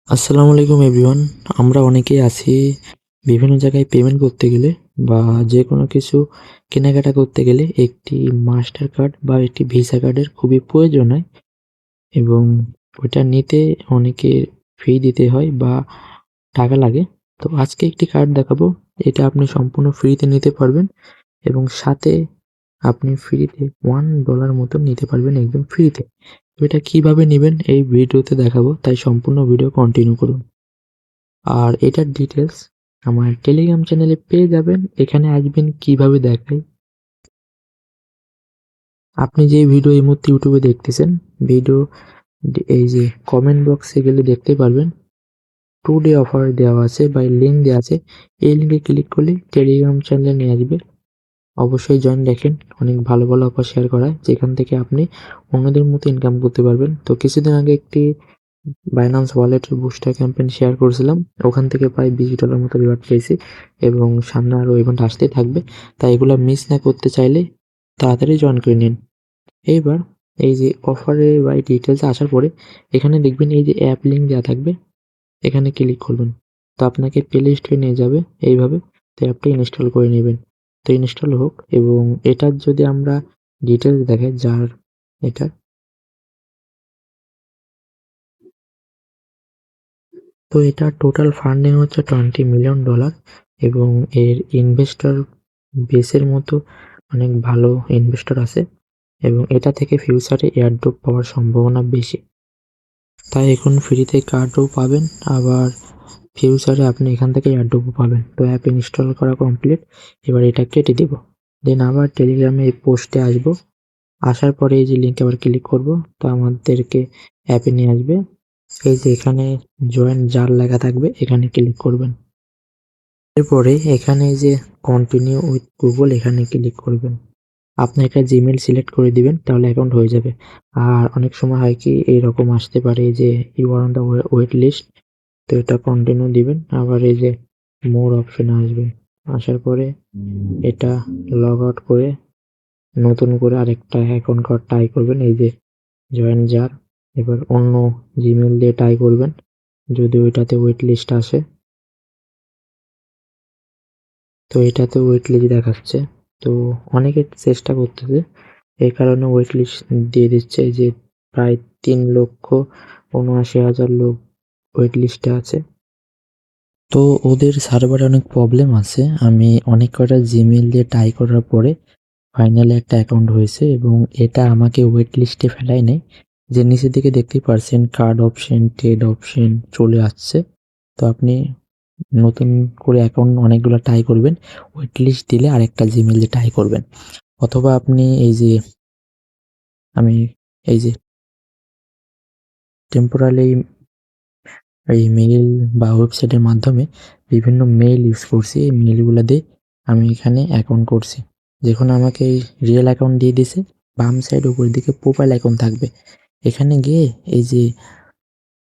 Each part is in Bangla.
আসসালামু আলাইকুম এভরিওয়ান। আমরা অনেকেই আছি বিভিন্ন জায়গায় পেমেন্ট করতে গেলে বা যেকোনো কিছু কেনাকাটা করতে গেলে একটি মাস্টার কার্ড বা একটি ভিসা কার্ডের খুবই প্রয়োজন হয় এবং ওইটা নিতে অনেকের ফি দিতে হয় বা টাকা লাগে। তো আজকে একটি কার্ড দেখাবো। এটা আপনি সম্পূর্ণ ফ্রিতে নিতে পারবেন এবং সাথে আপনি ফ্রিতে $1 মতো নিতে পারবেন একদম ফ্রিতে। তো এটা কিভাবে নিবেন এই ভিডিওতে দেখাবো, তাই সম্পূর্ণ ভিডিও কন্টিনিউ করুন। আর এটার ডিটেইলস আমার টেলিগ্রাম চ্যানেলে পেয়ে যাবেন। এখানে আসবেন কিভাবে দেখাই। আপনি যে ভিডিও এই মুহূর্তে ইউটিউবে দেখতেছেন, ভিডিও এই যে কমেন্ট বক্সে গেলে দেখতে পারবেন টুডে অফার দেওয়া আছে বা লিঙ্ক দেওয়া আছে। এই লিঙ্কে ক্লিক করলে টেলিগ্রাম চ্যানেলে নিয়ে আসবে। অবশ্যই জয়েন রাখেন। অনেক ভালো, ভালো অফার শেয়ার করা হয় যেখান থেকে আপনি অন্যদের মতো ইনকাম করতে পারবেন। তো কিছুদিন আগে একটি Binance Wallet booster campaign share করেছিলাম। ওখান থেকে প্রায় $20 মতো রিওয়ার্ড পেয়েছি এবং সামনে আরো ইভেন্ট আসতেই থাকবে। তাই এগুলা মিস না করতে চাইলে তাড়াতাড়ি জয়েন করে নিন। এইবার এই যে অফারে বা এই ডিটেইলস এ আসার পরে এখানে দেখবেন এই যে অ্যাপ লিঙ্ক দেওয়া থাকবে, এখানে ক্লিক করবেন। তো আপনাকে প্লে স্টোরে নিয়ে যাবে এইভাবে। তো অ্যাপটা ইনস্টল করে নিবেন। তো ইনস্টল হোক এবং এটার যদি আমরা ডিটেইলস দেখাই যার এটা তো এটার টোটাল ফান্ডিং হচ্ছে $20 মিলিয়ন এবং এর ইনভেস্টর বেসের মতো অনেক ভালো ইনভেস্টর আছে এবং এটা থেকে ফিউচারে এয়ারড্রপ পাওয়ার সম্ভাবনা বেশি। তাই এখন ফ্রিতে কার্ডও পাবেন, আবার ফিউচারে আপনি এখান থেকে এয়ারড্রপও পাবেন। তো অ্যাপ ইনস্টল করা কমপ্লিট। এবার এটা কেটে দিব। দেন আবার টেলিগ্রামে এই পোস্টে আসবো। আসার পরে এই যে লিঙ্কে আবার ক্লিক করব। তো আমাদেরকে অ্যাপে নিয়ে আসবে। এই যে এখানে জয়েন জার লেখা থাকবে, এখানে ক্লিক করবেন। এরপরে এখানে এই যে কন্টিনিউ উইথ গুগল এখানে ক্লিক করবেন। আপনি একটা জিমেইল সিলেক্ট করে দিবেন, তাহলে অ্যাকাউন্ট হয়ে যাবে। আর অনেক সময় হয় কি এরকম আসতে পারে যে you are on the wait list. তো এটা কন্টিনিউ দিবেন। আবার এই যে মোর অপশনে আসবেন। আসার পরে এটা লগ আউট করে নতুন করে আরেকটা অ্যাকাউন্ট ট্রাই করবেন। এই যে জয়েন জার। এবার অন্য জিমেইল দিয়ে ট্রাই করবেন। যদি ওইটাতে ওয়েট লিস্ট আসে, তো এটাতে ওয়েট লিস্ট দেখাচ্ছে। তো অনেকে চেষ্টা করতেছে, এই কারণে ওয়েট লিস্ট দিয়ে দিচ্ছে যে প্রায় 3,79,000 লোক ওয়েট লিস্টে আছে। তো ওদের সার্ভারে অনেক প্রবলেম আছে। আমি অনেক কয়টা জিমেইল দিয়ে ট্রাই করার পরে ফাইনালি একটা অ্যাকাউন্ট হয়েছে এবং এটা আমাকে ওয়েট লিস্টে ফেলায় নাই। যে নিচের দিকে দেখতেই পারছেন কার্ড অপশন, ট্রেড অপশন চলে আসছে। তো আপনি নতুন করে অ্যাকাউন্ট অনেকগুলা ট্রাই করবেন। ওয়েট লিস্ট দিলে আরেকটা জিমেইল দিয়ে ট্রাই করবেন। অথবা আপনি এই যে আমি এই যে টেম্পোরারি এই মেইল বা ওয়েবসাইটের মাধ্যমে বিভিন্ন মেইল ইউজ করছি। এই মেইলগুলা দিয়ে আমি এখানে অ্যাকাউন্ট করছি। দেখুন আমাকে এই রিয়েল অ্যাকাউন্ট দিয়ে দিছে। বাম সাইড উপরের দিকে প্রোফাইল অ্যাকাউন্ট থাকবে। এখানে গিয়ে এই যে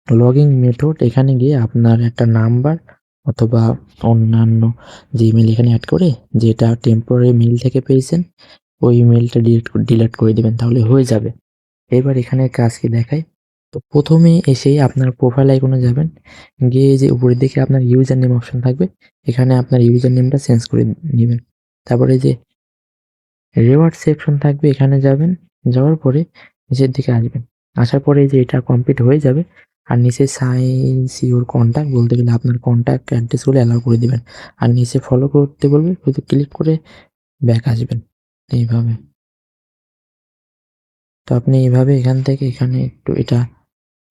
লগইন মেথড এখানে গিয়ে আপনার একটা নাম্বার অথবা অন্যান্য যে ইমেইল এখানে এড করে যেটা টেম্পোরারি মেইল থেকে পেয়েছেন, ওই ইমেইলটা ডিলিট করে দিবেন, তাহলে হয়ে যাবে। এবার এখানে কাজ কি দেখায়। তো প্রথমে এসেই আপনার প্রোফাইল আইকনে যাবেন। গিয়ে এই যে উপরের দিকে আপনার ইউজার নেম অপশন থাকবে। এখানে আপনার ইউজার নেমটা চেঞ্জ করে নিবেন। তারপরে এই যে রিওয়ার্ড সেকশন থাকবে, এখানে যাবেন। যাওয়ার পরে নিচের দিকে আসবেন। আসার পরে এই যে এটা কমপ্লিট হয়ে যাবে। আর নিচে সাইন্স ইউর কন্টাক্ট বলতে গেলে আপনার কন্টাক্ট অ্যাড্রেসগুলো অ্যালাউ করে দিবেন। আর নিচে ফলো করতে বলবে, শুধু ক্লিক করে ব্যাক আসবেন এইভাবে। তো আপনি এইভাবে এখান থেকে এখানে একটু এটা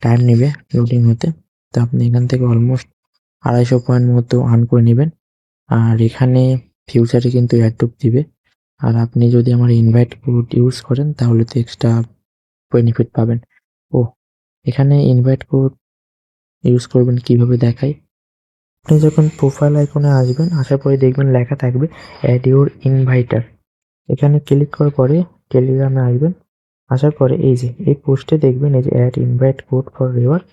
টাইম নেবে লোডিং হতে। তো আপনি এখান থেকে অলমোস্ট 250 পয়েন্ট মতো আর্ন করে নিবেন। আর এখানে ফিউচারে কিন্তু এয়ারড্রপ দিবে। আর আপনি যদি আমার ইনভাইট কোড ইউজ করেন তাহলে তো এক্সট্রা বেনিফিট পাবেন। ওহ! এখানে ইনভাইট কোড ইউজ করবেন কিভাবে দেখাই। আপনি যখন প্রোফাইল আইকনে আসবেন, আসার পরে দেখবেন লেখা থাকবে এড ইউর ইনভাইটার। এখানে ক্লিক করার পরে টেলিগ্রামে আসবেন। আসার পরে এই যে এই পোস্টে দেখবেন এই যে add invite code for reward.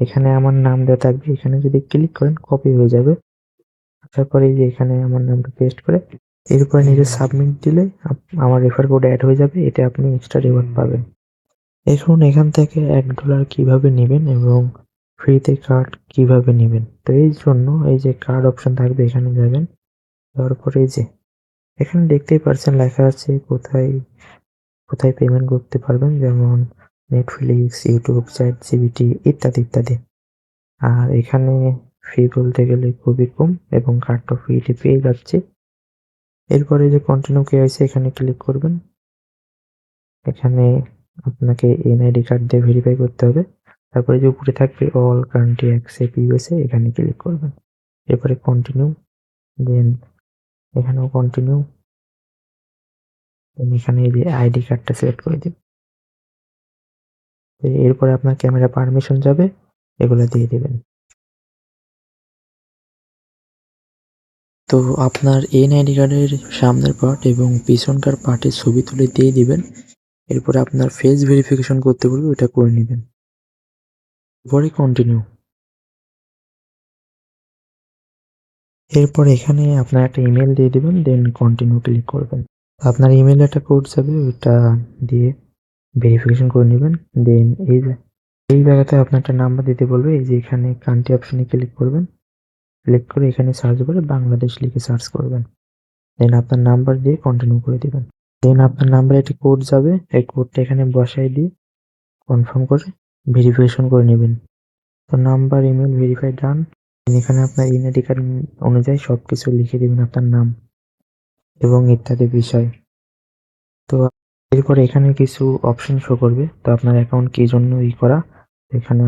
এখানে আমার নাম দেওয়া থাকবে। এখানে যদি ক্লিক করেন কপি হয়ে যাবে। আসার পরে এই যে এখানে আমার নামটা পেস্ট করে এরপরে নিজে সাবমিট দিলে আমার রেফার কোড এড হয়ে যাবে। এতে আপনি এক্সট্রা রিওয়ার্ড পাবেন। এখন এখান থেকে $1 কিভাবে নিবেন এবং ফ্রিতে কার্ড কিভাবে নিবেন? তো এই জন্য এই যে কার্ড অপশন থাকবে এখানে যাবেন। যাওয়ার পরে এই যে এখানে দেখতেই পারছেন লেখা আছে কোথায় পেমেন্ট করতে পারবেন, যেমন Netflix, YouTube, ChatGPT ইত্যাদি, ইত্যাদি। আর এখানে ফি বলতে গেলে খুবই কম এবং কার্ডটা ফ্রিতে পেয়ে যাচ্ছি। এরপরে যে কন্টিনিউ কেওয়াইসি এখানে ক্লিক করবেন। এখানে আপনাকে এনআইডি কার্ড দিয়ে ভেরিফাই করতে হবে। তারপরে যে উপরে থাকবে অল কান্ট্রি অ্যাকসেপ্ট ইউএসএ এখানে ক্লিক করবেন। এরপরে কন্টিনিউ, দেন এখানেও কন্টিনিউ, দেন এখানে এই যে আইডি কার্ডটা সিলেক্ট করে দিবেন। এরপরে আপনার ক্যামেরা পারমিশন যাবে, এগুলো দিয়ে দিবেন। তো আপনার এনআইডি কার্ডের সামনের পার্ট এবং পিছনকার পার্টের ছবি তুলে দিয়ে দিবেন। এরপরে আপনার ফেস ভেরিফিকেশন করতে বলবে, ওটা করে নিবেন। পরে কন্টিনিউ। এরপর এখানে আপনার একটা ইমেল দিয়ে দিবেন, দেন কন্টিনিউ ক্লিক করবেন। আপনার ইমেইলে একটা কোড যাবে, ওইটা দিয়ে ভেরিফিকেশন করে নিবেন। দেন এই জায়গাতে আপনার একটা নাম্বার দিতে বলবে। এই যে এখানে কান্ট্রি অপশনে ক্লিক করবেন। ক্লিক করে এখানে সার্চ বারে বাংলাদেশ লিখে সার্চ করবেন। দেন আপনার নাম্বার দিয়ে কন্টিনিউ করে দিবেন। দেন আপনার নাম্বারে একটি কোড যাবে, এই কোডটা এখানে বসায় দিয়ে কনফার্ম করে ভেরিফিকেশন করে নিবেন। তো নাম্বার, ইমেল ভেরিফাই ডান। এখানে আপনার এনআইডি কার্ড অনুযায়ী সবকিছু লিখে দিবেন, আপনার নাম এবং ইত্যাদি বিষয়। তো এরপরে এখানে কিছু অপশন শো করবে। তো আপনার অ্যাকাউন্ট কি জন্য করা, এখানে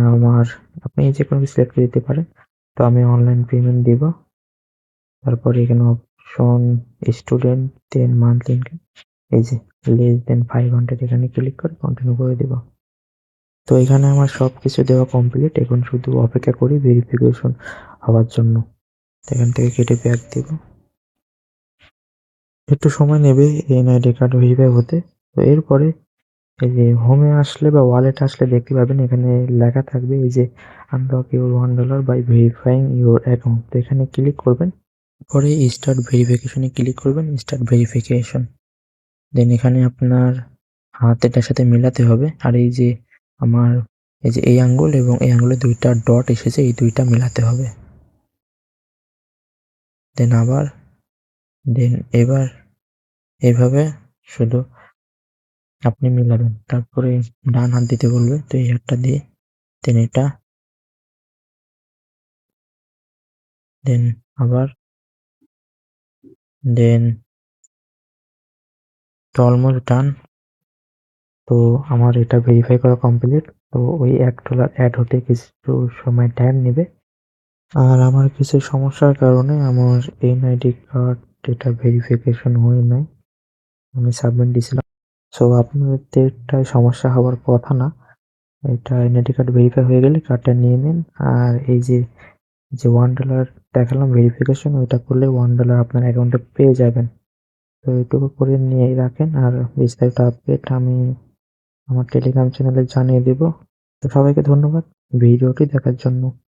আপনি যে কোনো কিছু সিলেক্ট করে দিতে পারেন। তো আমি অনলাইন পেমেন্ট দিব। তারপরে এখানে অপশন স্টুডেন্ট, দেন মান্থলি ইনকাম, এই যে লেস দেন 500 এখানে ক্লিক করে কন্টিনিউ করে দিব। তো এখানে আমার সবকিছু দেওয়া কমপ্লিট। এখন শুধু অপেক্ষা করি ভেরিফিকেশন হওয়ার জন্য। এখান থেকে কেটে ব্যাক দিব। একটু সময় নেবে এনআইডি কার্ড ভেরিফাই হতে। তো এরপরে এই যে হোমে আসলে বা ওয়ালেটে আসলে দেখতে পাবেন এখানে লেখা থাকবে এই যে unlock your $1 by verifying your account. তো এখানে ক্লিক করবেন। পরে স্টার্ট ভেরিফিকেশনে ক্লিক করবেন, স্টার্ট ভেরিফিকেশন। দেন এখানে আপনার হাত এটার সাথে মেলাতে হবে। আর এই যে আমার এই যে এই আঙ্গুল এবং এই আঙ্গুলে 2টা ডট এসেছে, এই 2টা মেলাতে হবে। দেন আবার, দেন এবার এভাবে শুধু আপনি মিলাবেন। তারপরে ডান হাত দিতে বলবে, তো এই হাতটা দিয়ে দেন এটা, দেন আবার, দেন অলমোস্ট ডান। তো আমার এটা ভেরিফাই করা কমপ্লিট। তো ওই $1 অ্যাড হতে কিছু সময় টাইম নেবে। আর আমার কিছু সমস্যার কারণে আমার এনআইডি কার্ড এটা ভেরিফিকেশন হয় নাই। আমি সাবমিট দিছিলাম। সো আপনাদেরটায় সমস্যা হওয়ার কথা না। এটা এনআইডি কার্ড ভেরিফাই হয়ে গেলে কার্ডটা নিয়ে নিন। আর এই যে $1 দেখালাম ভেরিফিকেশন, ওইটা করলে $1 আপনার অ্যাকাউন্টে পেয়ে যাবেন। তো এইটুকু করে নিয়ে রাখেন। আর বিস্তারিত আপডেট আমি আমার টেলিগ্রাম চ্যানেলে জানিয়ে দেব। তো সবাইকে ধন্যবাদ ভিডিওটি দেখার জন্য।